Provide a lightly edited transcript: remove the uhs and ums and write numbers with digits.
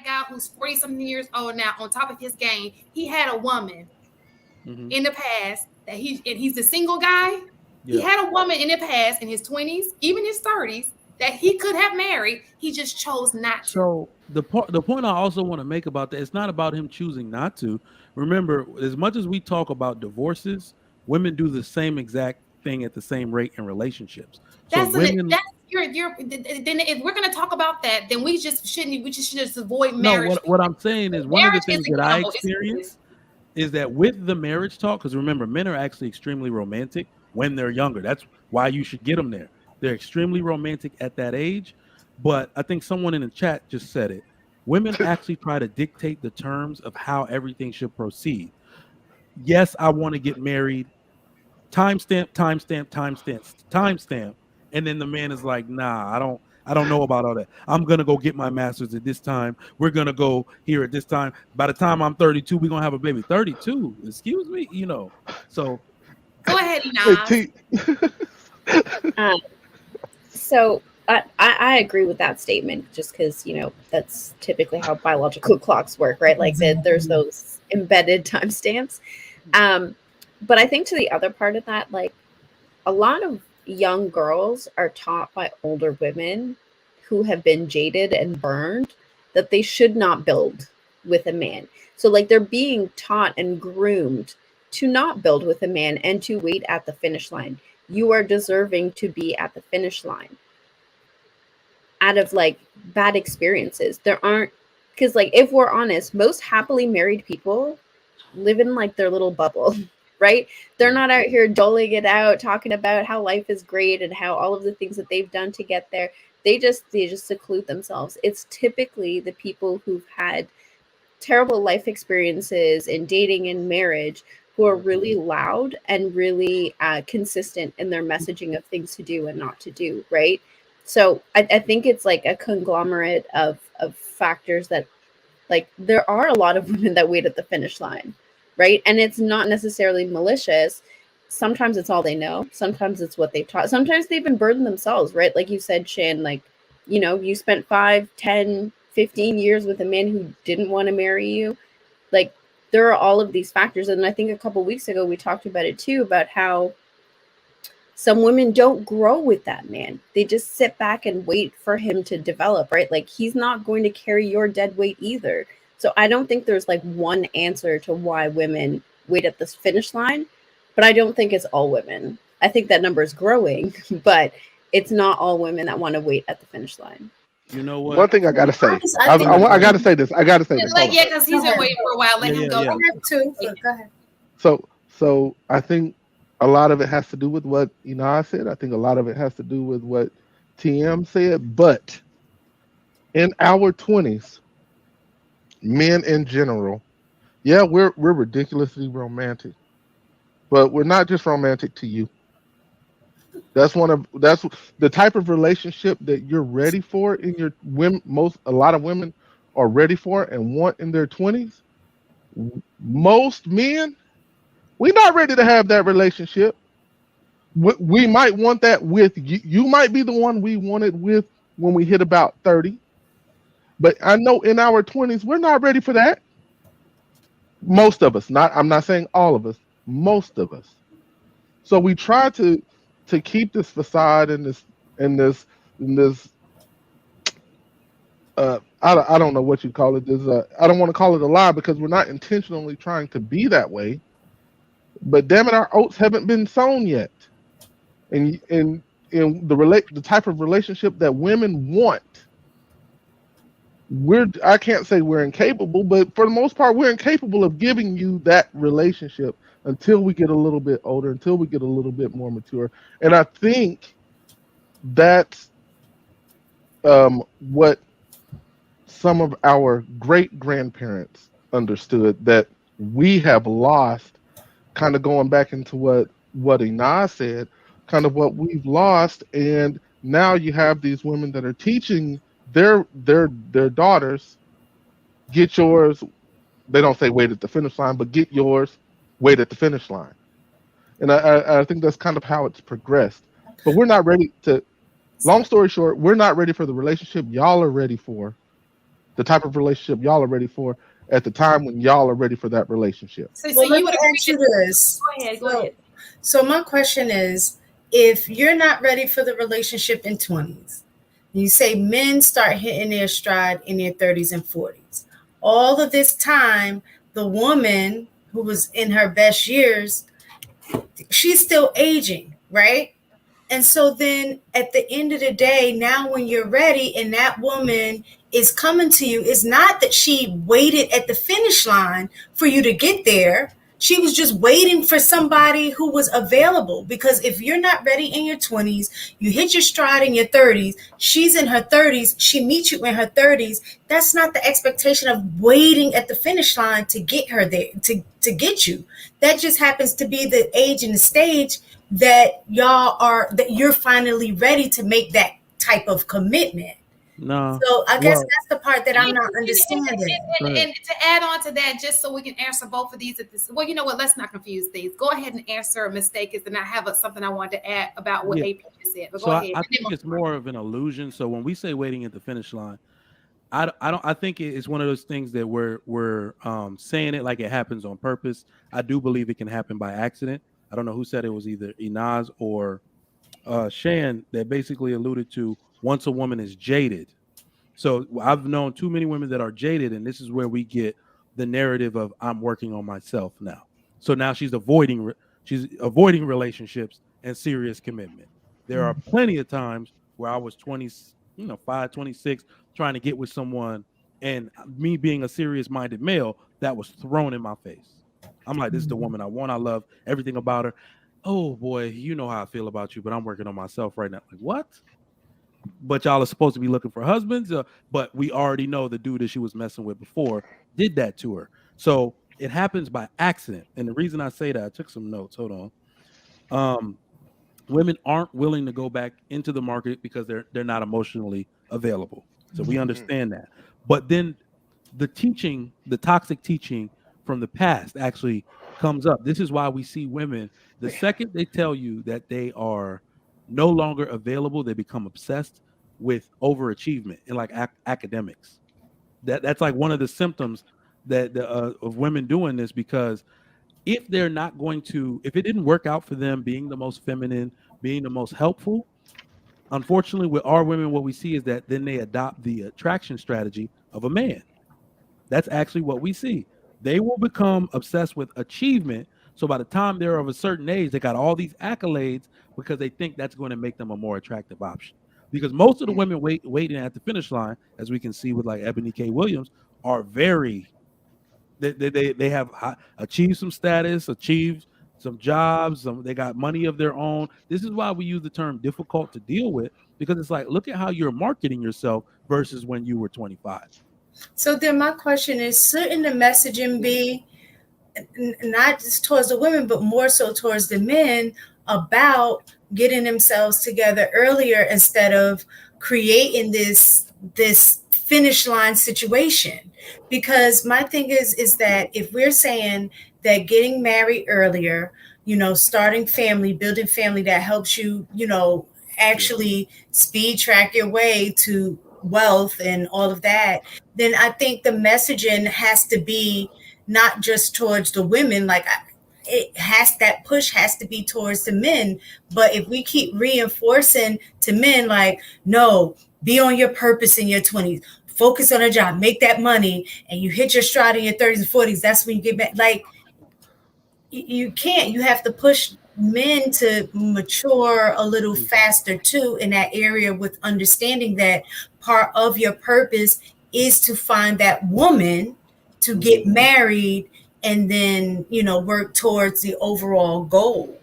out who's 40 something years old now, on top of his game, he had a woman in the past that he's a single guy. He had a woman in the past in his 20s, even his 30s, that he could have married. He just chose not to. So the point I also want to make about that, it's not about him choosing not to. Remember, as much as we talk about divorces, women do the same exact thing at the same rate in relationships. So women. Then if we're going to talk about that, then we just should just avoid No, marriage. what I'm saying is one of the things that I experience is that with the marriage talk, because remember, men are actually extremely romantic when they're younger. That's why you should get them there. They're extremely romantic at that age. But I think someone in the chat just said it. Women actually try to dictate the terms of how everything should proceed. Yes, I want to get married. Timestamp, timestamp, timestamp, timestamp. And then the man is like, nah, I don't know about all that. I'm going to go get my master's at this time. We're going to go here at this time. By the time I'm 32, we're going to have a baby. 32? Excuse me? So. Go ahead, Nas. So I agree with that statement just because, that's typically how biological clocks work, right? Like there's those embedded timestamps. But I think to the other part of that, like a lot of young girls are taught by older women who have been jaded and burned that they should not build with a man. So like they're being taught and groomed to not build with a man and to wait at the finish line. You are deserving to be at the finish line. Out of like bad experiences. There aren't, because like if we're honest, most happily married people live in like their little bubble. Right? They're not out here doling it out, talking about how life is great and how all of the things that they've done to get there. They just seclude themselves. It's typically the people who've had terrible life experiences in dating and marriage who are really loud and really consistent in their messaging of things to do and not to do, right? So I think it's like a conglomerate of factors that, like, there are a lot of women that wait at the finish line. Right. And it's not necessarily malicious. Sometimes it's all they know. Sometimes it's what they've taught. Sometimes they even burden themselves. Right. Like you said, Shan, like, you spent 5, 10, 15 years with a man who didn't want to marry you. Like there are all of these factors. And I think a couple of weeks ago, we talked about it, too, about how some women don't grow with that man. They just sit back and wait for him to develop. Right. Like he's not going to carry your dead weight either. So I don't think there's like one answer to why women wait at this finish line, but I don't think it's all women. I think that number is growing, but it's not all women that want to wait at the finish line. You know what? One thing I gotta say, I gotta say this. Like, yeah, because he's been waiting for a while. Let him go. I have two. Go ahead. So I think a lot of it has to do with what Ina said. I think a lot of it has to do with what TM said. But in our 20s, men in general, yeah, we're ridiculously romantic, but we're not just romantic to you. That's the type of relationship that you're ready for in your women. A lot of women are ready for and want in their 20s. Most men, we're not ready to have that relationship. We might want that with you. You might be the one we wanted with when we hit about 30. But I know in our 20s, we're not ready for that. Most of us, I'm not saying all of us, most of us. So we try to keep this facade and this I don't know what you call it. I don't want to call it a lie because we're not intentionally trying to be that way. But damn it, our oats haven't been sown yet. And in the type of relationship that women want, I can't say we're incapable, but for the most part, we're incapable of giving you that relationship until we get a little bit older, until we get a little bit more mature. And I think that's what some of our great grandparents understood that we have lost, kind of going back into what Ina said, kind of what we've lost. And now you have these women that are teaching their daughters, get yours. They don't say wait at the finish line, but get yours, wait at the finish line. And I think that's kind of how it's progressed. But we're not ready to, long story short, we're not ready for the relationship y'all are ready for the type of relationship y'all are ready for at the time when y'all are ready for that relationship. So you would ask you this. Go ahead. So my question is, if you're not ready for the relationship in 20s, you say men start hitting their stride in their 30s and 40s. All of this time, the woman who was in her best years, she's still aging, right? And so then at the end of the day, now when you're ready and that woman is coming to you, it's not that she waited at the finish line for you to get there. She was just waiting for somebody who was available. Because if you're not ready in your 20s, you hit your stride in your 30s, she's in her 30s, she meets you in her 30s. That's not the expectation of waiting at the finish line to get her there, to get you. That just happens to be the age and the stage that you're finally ready to make that type of commitment. No. So I guess that's the part that I'm not understanding. And to add on to that, just so we can answer both of these at this. Well, you know what? Let's not confuse things. Go ahead and answer a mistake, and then I have something I wanted to add about what AP just said. But go ahead. I think it's more of an illusion. So when we say waiting at the finish line, I think it's one of those things that we're saying it like it happens on purpose. I do believe it can happen by accident. I don't know who said it was either Inaz or Shan that basically alluded to once a woman is jaded. So I've known too many women that are jaded, and this is where we get the narrative of I'm working on myself now. So now she's avoiding relationships and serious commitment. There are plenty of times where I was 25, 26, trying to get with someone, and me being a serious-minded male, that was thrown in my face. I'm like, this is the woman I want. I love everything about her. Oh boy, you know how I feel about you, but I'm working on myself right now. Like, what? But y'all are supposed to be looking for husbands, but we already know the dude that she was messing with before did that to her. So it happens by accident. And the reason I say that, I took some notes. Hold on. Women aren't willing to go back into the market because they're not emotionally available. So we understand that. But then the toxic teaching from the past actually comes up. This is why we see women, the second they tell you that they are no longer available, they become obsessed with overachievement in like academics. That's like one of the symptoms that of women doing this, because if they're not going to, if it didn't work out for them being the most feminine, being the most helpful, unfortunately with our women, what we see is that then they adopt the attraction strategy of a man. That's actually what we see. They will become obsessed with achievement. So by the time they're of a certain age, they got all these accolades because they think that's going to make them a more attractive option. Because most of the women waiting at the finish line, as we can see with like Ebony K. Williams, are very, they have achieved some status, achieved some jobs, they got money of their own. This is why we use the term difficult to deal with, because it's like, look at how you're marketing yourself versus when you were 25. So then my question is, shouldn't the messaging be not just towards the women, but more so towards the men about getting themselves together earlier instead of creating this finish line situation? Because my thing is that if we're saying that getting married earlier, starting family, building family, that helps you, actually speed track your way to wealth and all of that, then I think the messaging has to be not just towards the women, that push has to be towards the men. But if we keep reinforcing to men, like, no, be on your purpose in your 20s, focus on a job, make that money, and you hit your stride in your 30s and 40s, that's when you get back. Like, you can't. You have to push men to mature a little faster too in that area, with understanding that part of your purpose is to find that woman, to get married, and then work towards the overall goal.